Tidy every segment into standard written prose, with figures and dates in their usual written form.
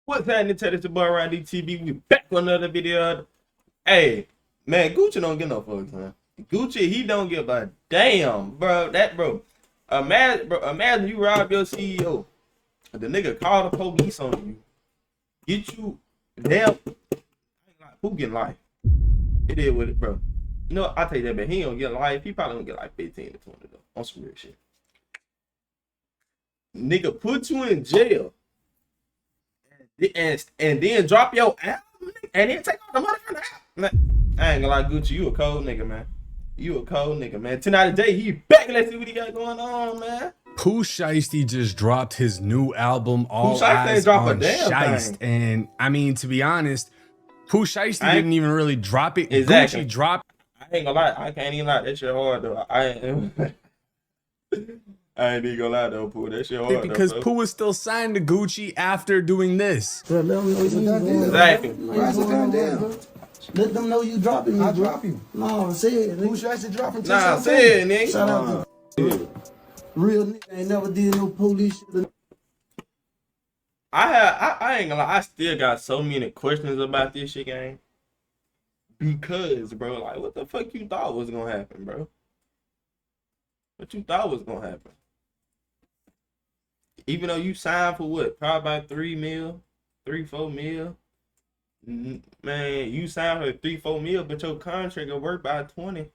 What's happening? Tell this your boy Randy TV. We back with another video. Hey, man, Gucci don't get no fucks, man. Gucci, he don't give a damn, bro. Bro. Imagine you rob your CEO. The nigga call the police on you. Get you damn. Who getting life? It is with it, bro. You know, I'll tell you that, but he don't get life. He probably don't get like 15 to 20 though. On some real shit. Nigga put you in jail. And then drop your album and then take all the money from the album. I ain't gonna lie, Gucci, you a cold nigga, man. You a cold nigga, man. Tonight today, he back. Let's see what he got going on, man. Pooh Shiesty just dropped his new album, All Eyes drop on a damn Shiest. thing. And I mean, to be honest, Pooh Shiesty didn't even really drop it. Exactly. Gucci dropped. I ain't gonna lie, I can't even lie. That shit hard though. I ain't even gonna lie though, Pooh. That shit hard Because though, Pooh is still signed to Gucci after doing this. Exactly. Let them know you dropping me. I drop you. No, say it. Who should I say drop him? Nah, say it, nigga. Shout out to real nigga. Ain't never did no police shit. I ain't gonna lie, I still got so many questions about this shit, gang. Because, bro, like, what the fuck you thought was gonna happen, bro? What you thought was gonna happen? Even though you signed for what? Probably about 3-4 mil. Man, you signed for 3-4 mil, but your contract will work by 20.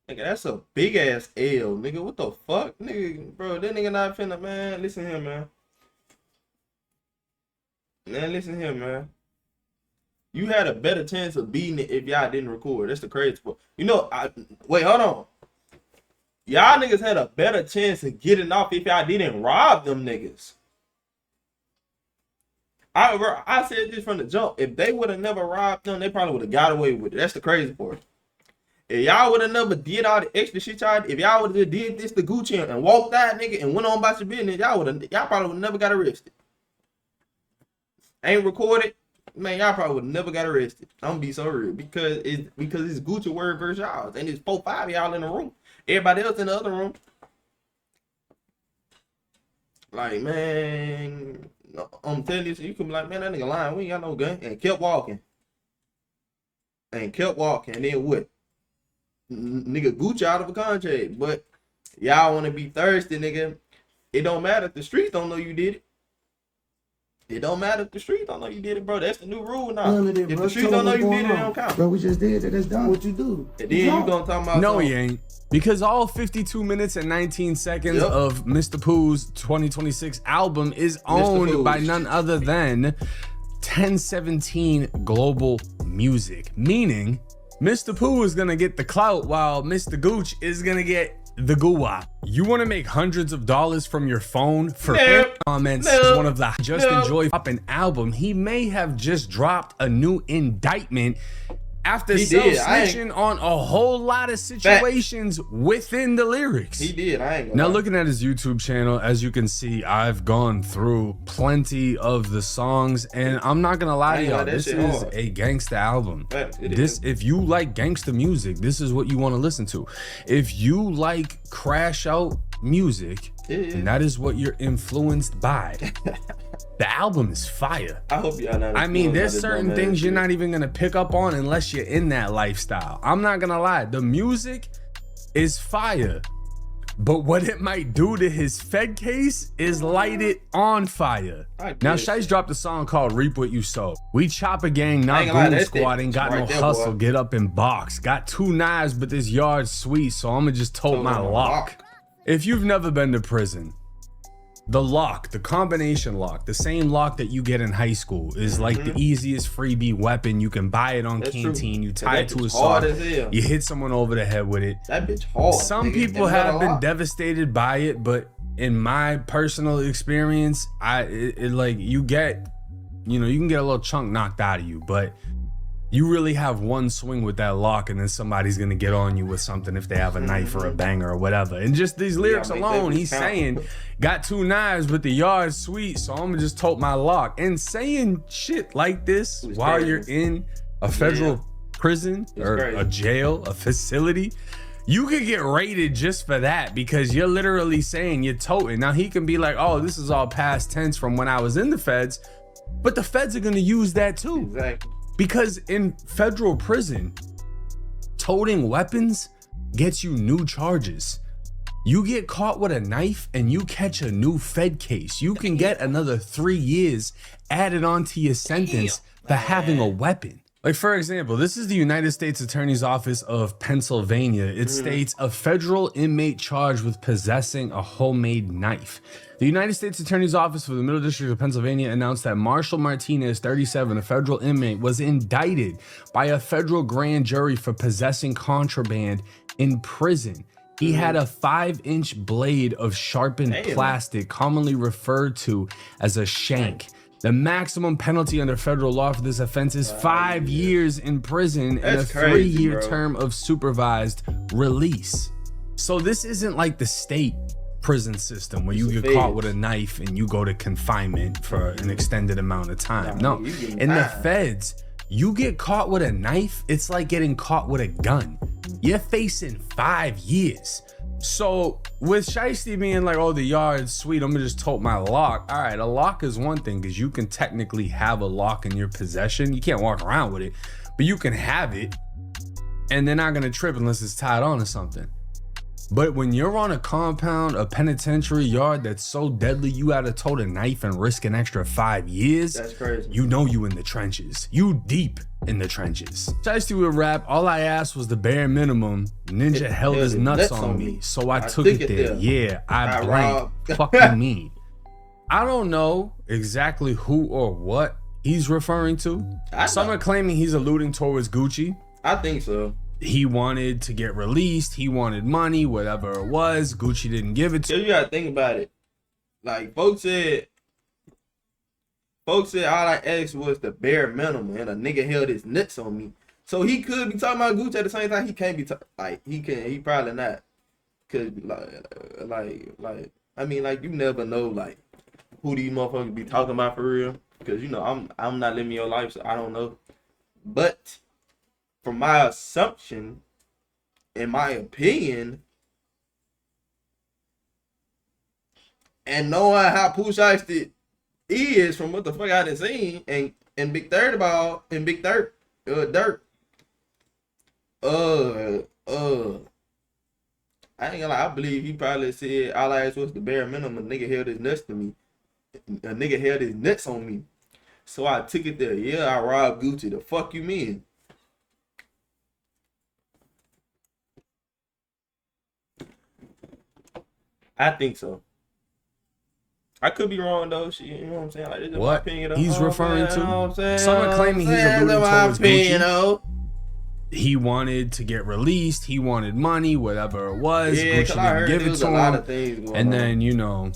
Nigga, that's a big ass L, nigga. What the fuck? Nigga, bro, that nigga not finna, man. Listen here, man. Man, listen here, man. You had a better chance of beating it if y'all didn't record. That's the crazy part. You know, wait, hold on. Y'all niggas had a better chance of getting off if y'all didn't rob them niggas. I said this from the jump. If they would have never robbed them, they probably would have got away with it. That's the crazy part. If y'all would have never did all the extra shit y'all, if y'all would have did this to Gucci and walked out, nigga, and went on about your business, y'all probably would have never got arrested. Ain't recorded, man, y'all probably would have never got arrested. I'm gonna be so real because it's Gucci word versus y'all, and it's 4-5 y'all in the room. Everybody else in the other room. Like, man, I'm telling you, so you can be like, man, that nigga lying. We ain't got no gun, and kept walking. And then what? Nigga Gucci out of a contract, but y'all want to be thirsty, nigga. It don't matter if the streets don't know you did it. It don't matter if the streets don't know you did it, bro. That's the new rule now. If the streets don't know you did it, it don't count. Bro, we just did it. That's done. What you do? And then you gonna talk about No, he ain't. Because all 52 minutes and 19 seconds of Mr. Pooh's 2026 album is owned by none other than 1017 Global Music. Meaning, Mr. Pooh is gonna get the clout while Mr. Gooch is gonna get the guwap. You want to make hundreds of dollars from your phone for comments? One of the enjoy dropping album. He may have just dropped a new indictment after self-snitching on a whole lot of situations within the lyrics. He did. I ain't gonna lie. Looking at his YouTube channel, as you can see, I've gone through plenty of the songs, and I'm not gonna lie to y'all, this is a gangsta album. If you like gangsta music, this is what you want to listen to. If you like crash out music, and that is what you're influenced by, the album is fire. I hope y'all not. I mean, there's certain things you're not even gonna pick up on unless you're in that lifestyle. I'm not gonna lie, the music is fire, but what it might do to his Fed case is light it on fire. Now, Shice dropped a song called Reap What You Sow. We chop a gang, not goon squad, ain't got no hustle, get up and box. Got 2 knives, but this yard's sweet, so I'ma just tote my lock. If you've never been to prison, the lock, the combination lock, the same lock that you get in high school is like the easiest freebie weapon. You can buy it on Canteen. You tie it to a saw. You hit someone over the head with it. That bitch hard. Some people have been devastated by it, but in my personal experience, like you get, you can get a little chunk knocked out of you, but you really have one swing with that lock and then somebody's gonna get on you with something if they have a knife or a banger or whatever. And just these lyrics alone, he's saying, got 2 knives, but the yard's sweet, so I'm gonna just tote my lock. And saying shit like this while you're in a federal prison or a jail, a facility, you could get raided just for that because you're literally saying you're toting. Now he can be like, oh, this is all past tense from when I was in the feds. But the feds are gonna use that too. Exactly. Because in federal prison, toting weapons gets you new charges. You get caught with a knife and you catch a new Fed case. You can get another 3 years added onto your sentence for having a weapon. Like, for example, this is the United States Attorney's Office of Pennsylvania. It states a federal inmate charged with possessing a homemade knife. The United States Attorney's Office for the Middle District of Pennsylvania announced that Marshall Martinez, 37, a federal inmate, was indicted by a federal grand jury for possessing contraband in prison. He had a 5-inch blade of sharpened plastic, commonly referred to as a shank. The maximum penalty under federal law for this offense is 5 years in prison and a 3-year term of supervised release. So this isn't like the state prison system where you get caught with a knife and you go to confinement for an extended amount of time. No, in the feds, you get caught with a knife, it's like getting caught with a gun. You're facing 5 years. So with Shiesty being like, oh, the yard's sweet, I'm gonna just tote my lock. All right, a lock is one thing because you can technically have a lock in your possession. You can't walk around with it, but you can have it and they're not gonna trip unless it's tied on or something. But when you're on a compound, a penitentiary yard that's so deadly, you gotta tote a knife and risk an extra 5 years. That's crazy. You know you in the trenches. You deep in the trenches. Shiesty with rap, all I asked was the bare minimum. Ninja held his nuts on me, so I took it there. Yeah, I blank. Fucking me. I don't know exactly who or what he's referring to. Some are claiming he's alluding towards Gucci. I think so. He wanted to get released. He wanted money, whatever it was. Gucci didn't give it to him. You gotta think about it. Like, folks said all I asked was the bare minimum, and a nigga held his nuts on me. So he could be talking about Gucci at the same time. He can't be he probably not. Cause I mean, like, you never know, like, who these motherfuckers be talking about for real. Cause, you know, I'm not living your life, so I don't know. But from my assumption, in my opinion, and knowing how Pooh Shiesty is from what the fuck I done seen, and Big Dirt, Dirt, I ain't gonna lie, I believe he probably said all I asked was the bare minimum. A nigga held his nuts to me. A nigga held his nuts on me. So I took it there. Yeah, I robbed Gucci. The fuck you mean? I think so. I could be wrong though. Shit, you know what I'm saying? Like, this is my opinion, he's referring to? You know what I'm saying? Some are claiming he's alluding towards opinion, Gucci. He wanted to get released. He wanted money, whatever it was. Yeah, Gucci didn't give it to him. lot of things going and on. then, you know,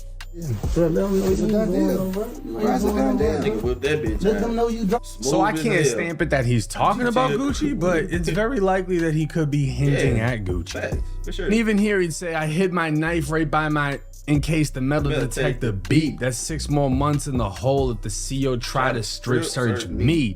Bro, let them know you goddamn, bro. Nigga whip that bitch Let out. them know you drop. so I can't stamp it that he's talking about Gucci, but it's very likely that he could be hinting at Gucci. Facts, for sure. And even here, he'd say, I hid my knife right by my, in case the metal detector beep. That's 6 more months in the hole if the CO try to strip search me.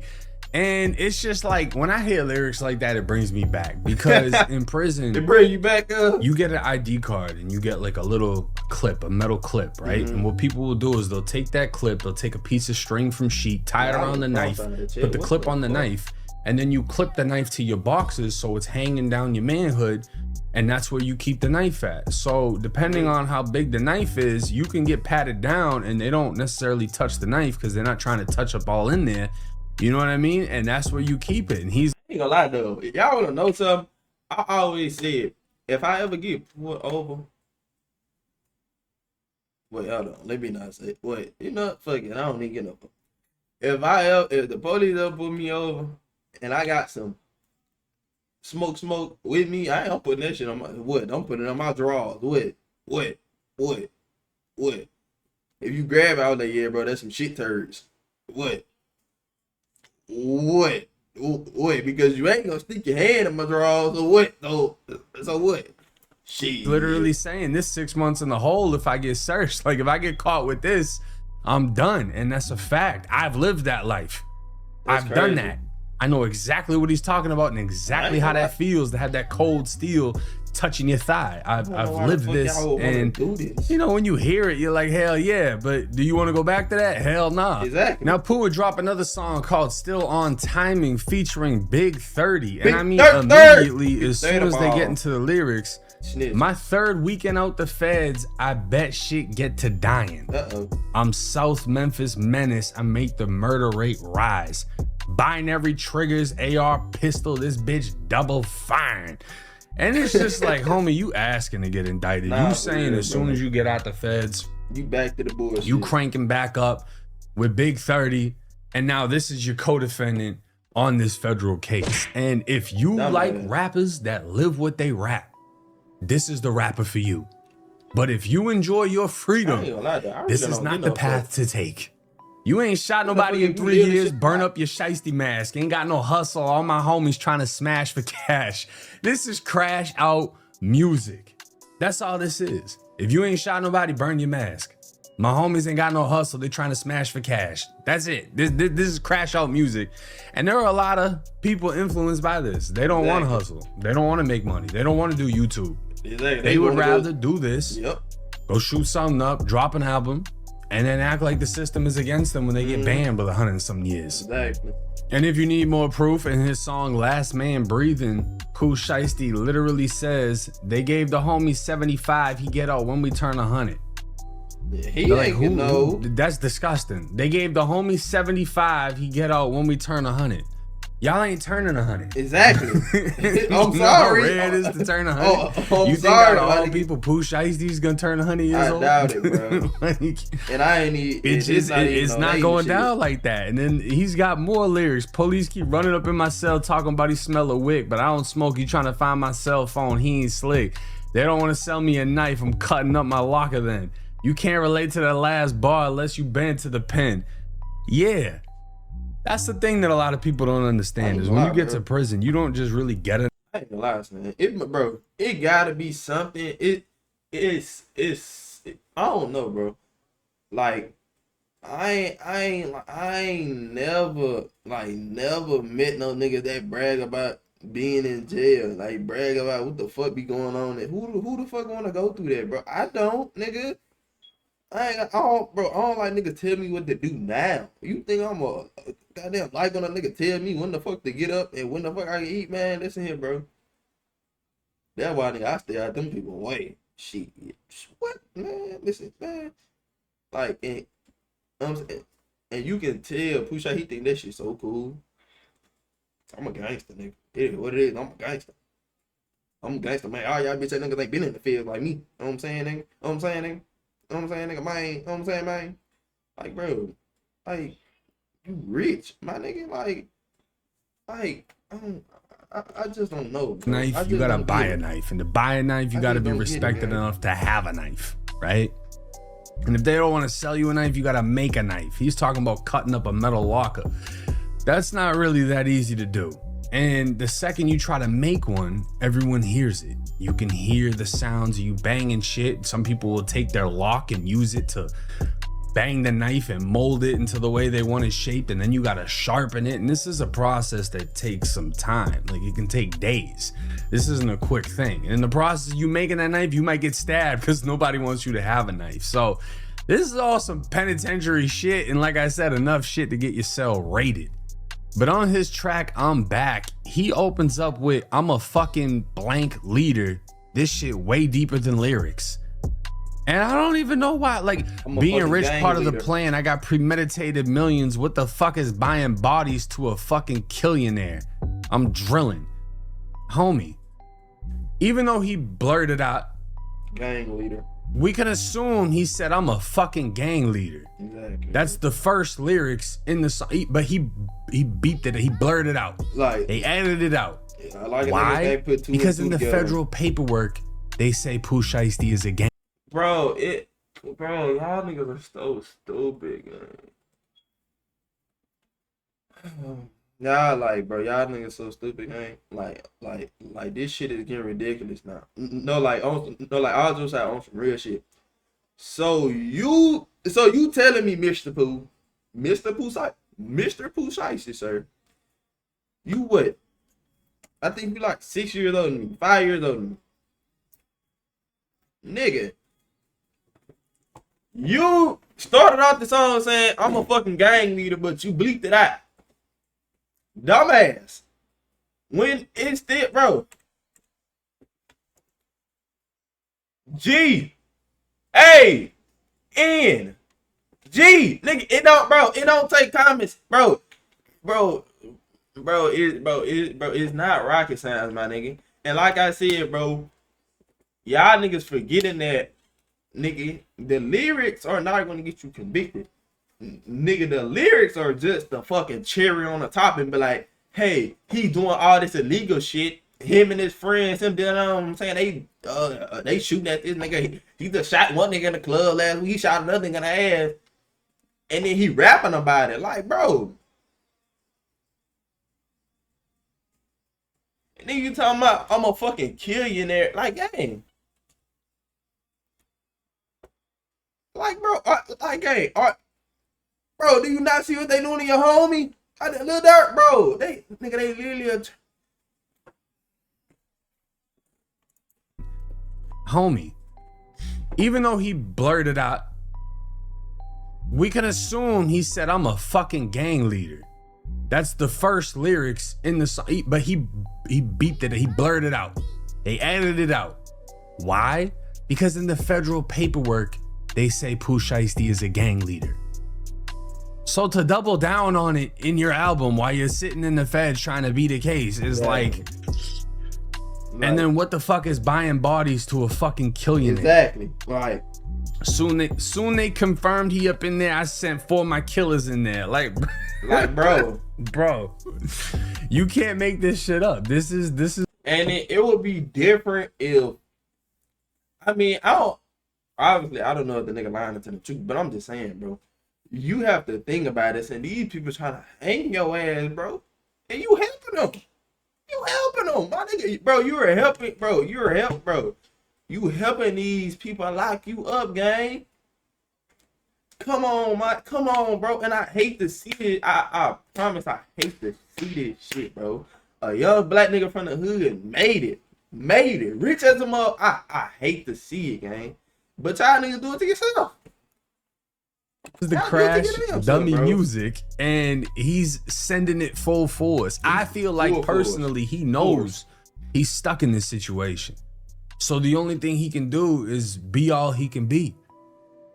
And it's just like, when I hear lyrics like that, it brings me back. Because in prison, It bring you back up. you get an ID card and you get like a little clip, a metal clip, right? And what people will do is they'll take that clip, they'll take a piece of string from sheet, tie it around the knife, put the clip on the knife, and then you clip the knife to your boxes so it's hanging down your manhood, and that's where you keep the knife at. So depending on how big the knife is, you can get patted down and they don't necessarily touch the knife because they're not trying to touch up all in there. You know what I mean? And that's where you keep it. And he's I ain't gonna lie though. Y'all wanna know something? I always said, if I ever get pulled over, wait, hold on. Let me not say. Wait, you know, fuck it. I don't need to get no. If the police ever pull me over and I got some smoke with me, I ain't putting that shit on my what? I'm putting it on my drawers. What? If you grab it, I was like, yeah, bro, that's some shit turds. What? Because you ain't gonna stick your hand in my drawers or what? So what? Shit. literally saying this 6 months in the hole if I get searched. Like, if I get caught with this, I'm done. And that's a fact. I've lived that life. I've done that. I know exactly what he's talking about and exactly how that feels to have that cold steel touching your thigh. I've lived this, and you know, when you hear it, you're like, hell yeah, but do you want to go back to that? Hell nah. Exactly. Now Pooh would drop another song called Still on Timing featuring Big 30. And Big I mean, 30. immediately, as soon as they get into the lyrics, Snitch. my third weekend out the feds, I bet shit get to dying. I'm South Memphis menace, I make the murder rate rise. Binary triggers, AR pistol, this bitch double fine. And it's just like, homie, you asking to get indicted. You saying as soon as you get out the feds, you back to the bullshit. You cranking back up with Big 30, and now this is your co-defendant on this federal case. And if you like rappers that live what they rap, this is the rapper for you. But if you enjoy your freedom, this is not the path to take. You ain't shot nobody in 3 years, burn up your shiesty mask. Ain't got no hustle, all my homies trying to smash for cash. This is crash out music. That's all this is. If you ain't shot nobody, burn your mask. My homies ain't got no hustle, they trying to smash for cash. That's it. This is crash out music. And there are a lot of people influenced by this. They don't want to hustle. They don't want to make money. They don't want to do YouTube. They would rather do this, go shoot something up, drop an album, and then act like the system is against them when they get banned with 100 and some years. Exactly. And if you need more proof, in his song Last Man Breathing, Pooh Shiesty literally says, they gave the homie 75, he get out when we turn 100. He like, who? That's disgusting. They gave the homie 75, he get out when we turn 100. Y'all ain't turning 100. Exactly. I'm sorry. How rare it is to turn 100. You think out of all people, Pooh Shiesty's gonna turn 100 years old? I doubt it, bro. And I ain't even. It's not going down like that. And then he's got more lyrics. Police keep running up in my cell talking about he smell a wick, but I don't smoke. He trying to find my cell phone. He ain't slick. They don't want to sell me a knife. I'm cutting up my locker then. You can't relate to the last bar unless you been to the pen. Yeah. That's the thing that a lot of people don't understand is when you get to prison, you don't just really get it. I ain't gonna lie, man. Bro, it gotta be something. It's I don't know, bro. Like, I ain't never met no nigga that brag about being in jail. Like, brag about what the fuck be going on. Who the fuck wanna go through that, bro? I don't, nigga. I don't like niggas tell me what to do now. You think I'm a goddamn like on a nigga tell me when the fuck to get up and when the fuck I can eat, man? Listen here, bro. That's why nigga I stay out them people way. Shit. What, man? Listen, man. Like, and you can tell Pusha, he think that shit so cool. I'm a gangster, nigga. It is what it is. I'm a gangster. I'm a gangster, man. All y'all bitch niggas ain't been in the field like me. You know what I'm saying, nigga? You know what I'm saying, nigga? You know what I'm saying, nigga, man? You know what I'm saying, man? Like, bro, like, you rich, my nigga. Like, I just don't know, bro. Knife, you gotta buy a knife. And to buy a knife, you gotta be respected enough to have a knife, right? And if they don't want to sell you a knife, you gotta make a knife. He's talking about cutting up a metal locker. That's not really that easy to do. And the second you try to make one, everyone hears it. You can hear the sounds of you banging shit. Some people will take their lock and use it to bang the knife and mold it into the way they want it shaped, and then you gotta sharpen it. And this is a process that takes some time. Like, it can take days. This isn't a quick thing. And in the process of you making that knife, you might get stabbed because nobody wants you to have a knife. So this is all some penitentiary shit. And like I said, enough shit to get your cell raided. But on his track, I'm Back, he opens up with, I'm a fucking blank leader. This shit way deeper than lyrics. And I don't even know why. Like, being rich part of the plan. I got premeditated millions. What the fuck is buying bodies to a fucking killionaire? I'm drilling. Homie. Even though he blurted out gang leader, we can assume he said, I'm a fucking gang leader. Exactly. That's the first lyrics in the song, but he beeped it. He blurted it out. Like, they edited it out. I like it. Why? Because in the federal paperwork, they say Pooh Shiesty is a gang. Bro, y'all niggas are so stupid, man. Y'all niggas so stupid, man. Like this shit is getting ridiculous now. I was just on some real shit. So you telling me, Mr. Pooh Shiesty, sir, You what? I think you like 6 years older than me, 5 years older than me. Nigga. You started off the song saying I'm a fucking gang leader, but you bleeped it out. Dumbass. When it's it, bro. G A N G, nigga, it don't take comments, bro, it's not rocket science, my nigga. And like I said, bro, y'all niggas forgetting that, nigga, the lyrics are not gonna get you convicted, nigga. The lyrics are just the fucking cherry on the top, and be like, hey, he doing all this illegal shit. Him and his friends, him doing, I'm saying, they shooting at this nigga. He just shot one nigga in the club last week. He shot another nigga in the ass, and then he rapping about it, like, bro. And then you talking about I'm a fucking kill you in there, like, gang, like, bro, like, gang, bro. Do you not see what they doing to your homie? Lil Durk, bro. They literally. Homie, even though he blurted out, we can assume he said, I'm a fucking gang leader. That's the first lyrics in the song, but he beeped it, he blurted it out. They added it out. Why? Because in the federal paperwork, they say Pooh Shiesty is a gang leader. So to double down on it in your album while you're sitting in the feds trying to beat a case is like... And then what the fuck is buying bodies to a fucking killionaire? Exactly. Like soon they confirmed he up in there. I sent 4 of my killers in there. Like bro, you can't make this shit up. This is. And it would be different if, I mean, I don't know if the nigga lying to the truth, but I'm just saying, bro. You have to think about this, and these people trying to hang your ass, bro, and you helping them. You helping them, my nigga, bro. You are helping, bro. You helping these people lock you up, gang. Come on, bro. And I hate to see it. I promise, I hate to see this shit, bro. A young black nigga from the hood made it, rich as a mother. I hate to see it, gang. But y'all niggas do it to yourself. The Crash dummy music, and he's sending it full force. I feel like personally he knows he's stuck in this situation, so the only thing he can do is be all he can be.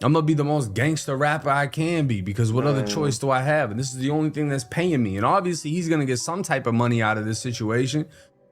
I'm gonna be the most gangster rapper I can be, because what other choice do I have? And this is the only thing that's paying me. And obviously he's gonna get some type of money out of this situation,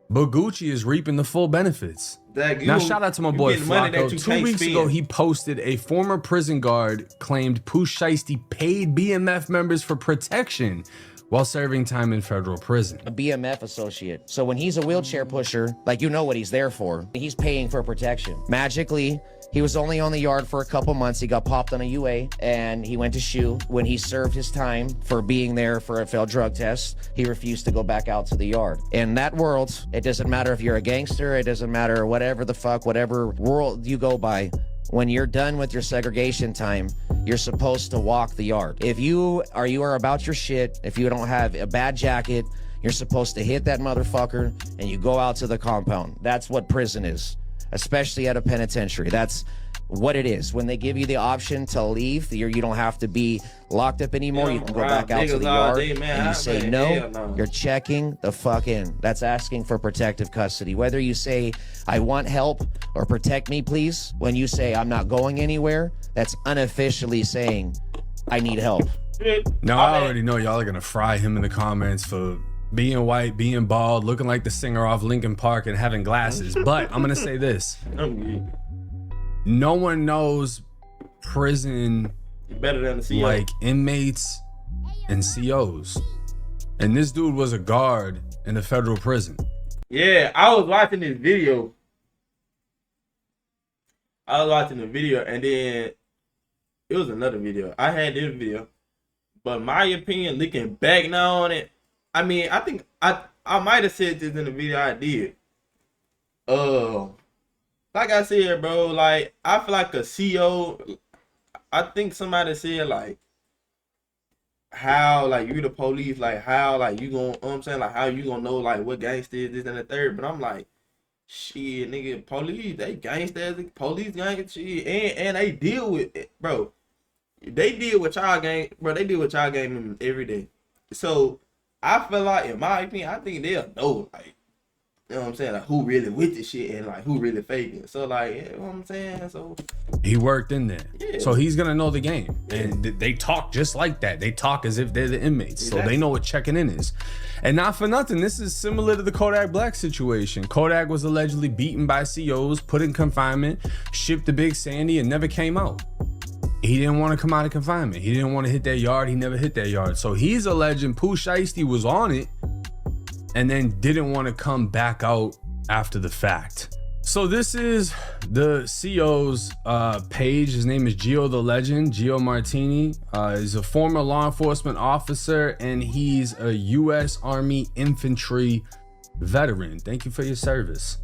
but Gucci is reaping the full benefits. Now shout out to my boy Flacco. 2 weeks ago, he posted a former prison guard claimed Pooh Shiesty paid BMF members for protection while serving time in federal prison. A BMF associate. So when he's a wheelchair pusher, like, you know what he's there for. He's paying for protection. Magically, he was only on the yard for a couple months. He got popped on a UA and he went to SHU. When he served his time for being there for a failed drug test, he refused to go back out to the yard. In that world, it doesn't matter if you're a gangster, it doesn't matter whatever the fuck, whatever world you go by. When you're done with your segregation time, you're supposed to walk the yard. If you are about your shit, if you don't have a bad jacket, you're supposed to hit that motherfucker and you go out to the compound. That's what prison is, especially at a penitentiary. That's what it is. When they give you the option to leave, you don't have to be locked up anymore. You can go back out to the yard and you say no, you're checking the fuck in. That's asking for protective custody. Whether you say, I want help or protect me, please. When you say, I'm not going anywhere, that's unofficially saying, I need help. Now, I already know y'all are gonna fry him in the comments for being white, being bald, looking like the singer off Linkin Park, and having glasses. But I'm gonna say this. No one knows prison better than the CO. Like inmates and COs. And this dude was a guard in a federal prison. Yeah, I was watching this video. And then it was another video. I had this video. But my opinion, looking back now on it, I mean, I think I might have said this in the video I did. Like I said, bro, like, I feel like a CO, I think somebody said, like, how like you the police, like how like you gonna, I'm saying, like how you gonna know like what gangster is this and the third. But I'm like, shit, nigga, police, they gangsters, police gang shit, and they deal with it, bro. They deal with y'all gang, bro. They deal with y'all gang members every day. So I feel like, in my opinion, I think they'll know, like, you know what I'm saying, like who really with this shit and like who really faking. So like, you know what I'm saying. So he worked in there, yeah. So he's gonna know the game, and they talk just like that. They talk as if they're the inmates, Exactly. So they know what checking in is. And not for nothing, this is similar to the Kodak Black situation. Kodak was allegedly beaten by COs, put in confinement, shipped to Big Sandy, and never came out. He didn't want to come out of confinement. He didn't want to hit that yard. He never hit that yard. So he's alleging Pooh Shiesty was on it and then didn't want to come back out after the fact. So this is the CO's page. His name is Gio the Legend, Gio Martini. He's a former law enforcement officer, and he's a U.S. Army infantry veteran. Thank you for your service.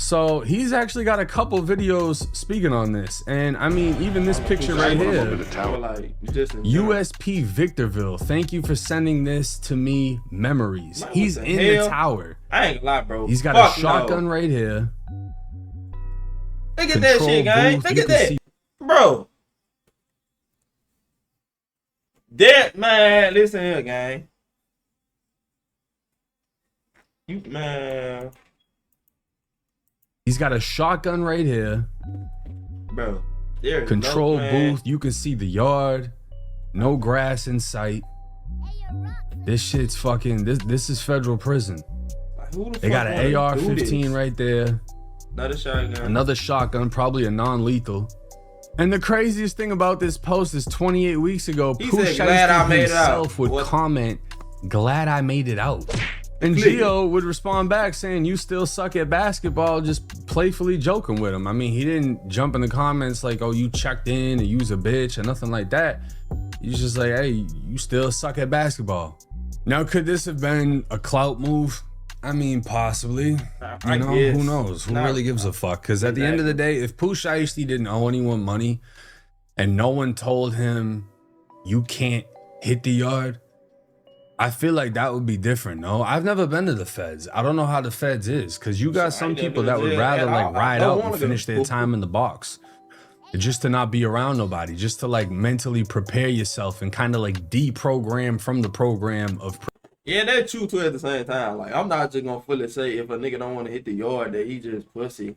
So he's actually got a couple videos speaking on this, and I mean, even this picture right here, USP Victorville. Thank you for sending this to me. Memories. Man, he's in the tower. I ain't gonna lie, bro. He's got a shotgun right here. Look at that shit, gang. Look at that, bro. That man, listen here, gang. You man. He's got a shotgun right here. Bro, control booth. You can see the yard. No grass in sight. This shit's fucking. This is federal prison. Like, they got an AR-15 right there. Another shotgun. Another shotgun, probably a non-lethal. And the craziest thing about this post is 28 weeks ago, Pooh Shiesty himself would comment, "Glad I made it out." And Gio would respond back saying, "You still suck at basketball," just playfully joking with him. I mean, he didn't jump in the comments like, "Oh, you checked in and you's a bitch," or nothing like that. He's just like, "Hey, you still suck at basketball." Now, could this have been a clout move? I mean, possibly. You know, who knows? Who really gives a fuck? Because at the end of the day, if Pooh Shiesty didn't owe anyone money and no one told him you can't hit the yard, I feel like that would be different. No, I've never been to the feds. I don't know how the feds is, because you got some people that would rather like ride out and finish their time in the box just to not be around nobody, just to like mentally prepare yourself and kind of like deprogram from the program of. Yeah, that's true too at the same time. Like, I'm not just gonna fully say if a nigga don't want to hit the yard that he just pussy.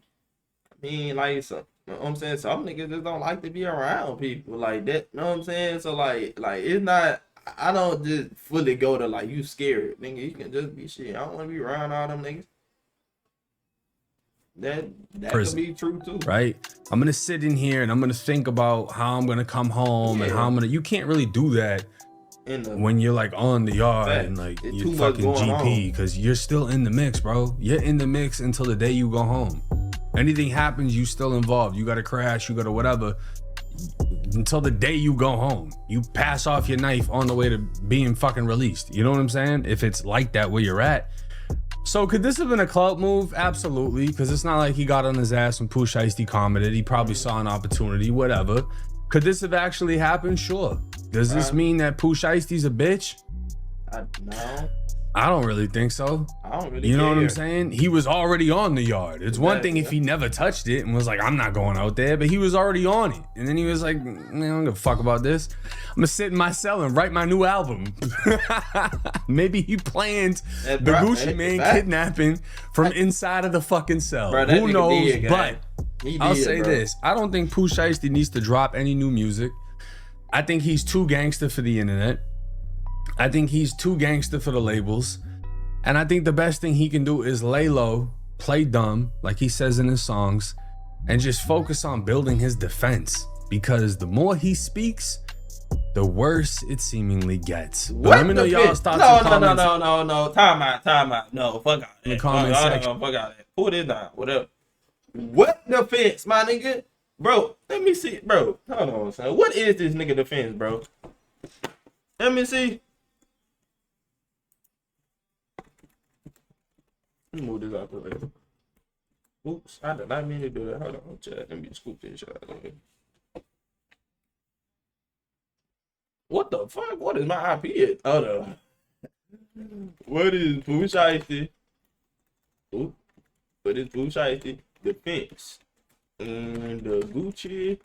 I mean, like, so, you know what I'm saying? Some niggas just don't like to be around people like that. You know what I'm saying? So like it's not. I don't just fully go to like you scared, nigga. You can just be shit. I don't want to be around all them niggas. That could be true too, right? I'm gonna sit in here and I'm gonna think about how I'm gonna come home and how I'm gonna. You can't really do that when you're like on the yard and like you're fucking GP, because you're still in the mix, bro. You're in the mix until the day you go home. Anything happens, you still involved. You gotta crash, you gotta whatever. Until the day you go home, you pass off your knife on the way to being fucking released. You know what I'm saying? If it's like that where you're at. So could this have been a clout move? Absolutely, because it's not like he got on his ass when Pooh Shiesty commented. He probably saw an opportunity, whatever. Could this have actually happened? Sure. Does this mean that Pooh Shiesty's a bitch? No. I don't really think so. I don't really You know what I'm saying? He was already on the yard. It's one thing if he never touched it and was like, "I'm not going out there," but he was already on it. And then he was like, "Man, I don't give a fuck about this. I'm gonna sit in my cell and write my new album." Maybe he planned the Gucci Mane kidnapping from inside of the fucking cell. Bro, who knows? But I'll say this. I don't think Pooh Shiesty needs to drop any new music. I think he's too gangster for the internet. I think he's too gangster for the labels. And I think the best thing he can do is lay low, play dumb, like he says in his songs, and just focus on building his defense. Because the more he speaks, the worse it seemingly gets. But let me know y'all's thoughts and comments. No. Time out. No, fuck out. In the comment section. Fuck out. Pull this down. Whatever. What defense, my nigga? Bro, let me see. Bro, hold on, son. What is this nigga defense, bro? Let me see. Let me move this out the way. Oops, I did not mean to do that. Hold on, chat. Let me scoop this shit out of the way. What the fuck? What is my IP at? Oh no. What is Pooh Shiesty? What is Pooh Shiesty? Defense. And the Gucci.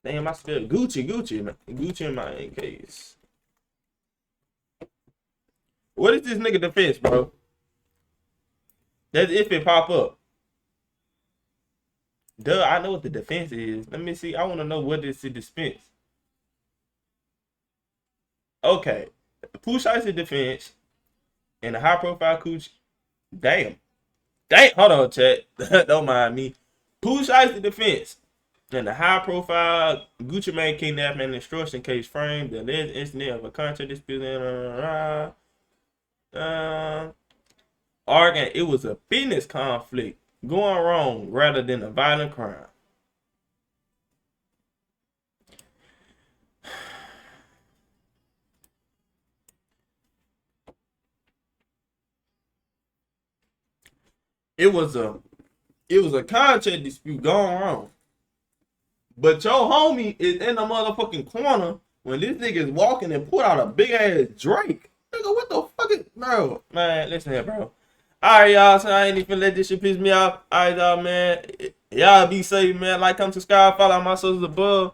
Damn, I spelled Gucci, man. Gucci in my case. What is this nigga defense, bro? That's if it pop up. Duh, I know what the defense is. Let me see. I want to know what is the defense. Okay. Pooh Shiesty defense and a high profile cooch. Damn. Hold on, chat. Don't mind me. Pooh Shiesty defense and the high profile Gucci Mane kidnapping and extortion case framed the alleged incident of a contract dispute. Arguing it was a business conflict going wrong rather than a violent crime. It was a contract dispute going wrong. But your homie is in the motherfucking corner when this nigga is walking and put out a big ass Drake. Nigga, what the fuck is, bro? Man, listen here, bro. Alright, y'all, so I ain't even let this shit piss me off. Alright, y'all, man. Y'all be safe, man. Like, comment, subscribe, follow my socials above.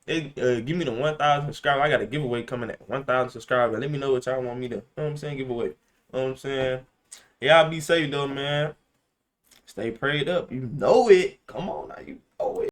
Give me the 1,000 subscribers. I got a giveaway coming at 1,000 subscribers. Let me know what y'all want me to, you know what I'm saying, give away. You know what I'm saying? Y'all be safe, though, man. Stay prayed up. You know it. Come on now, you know it.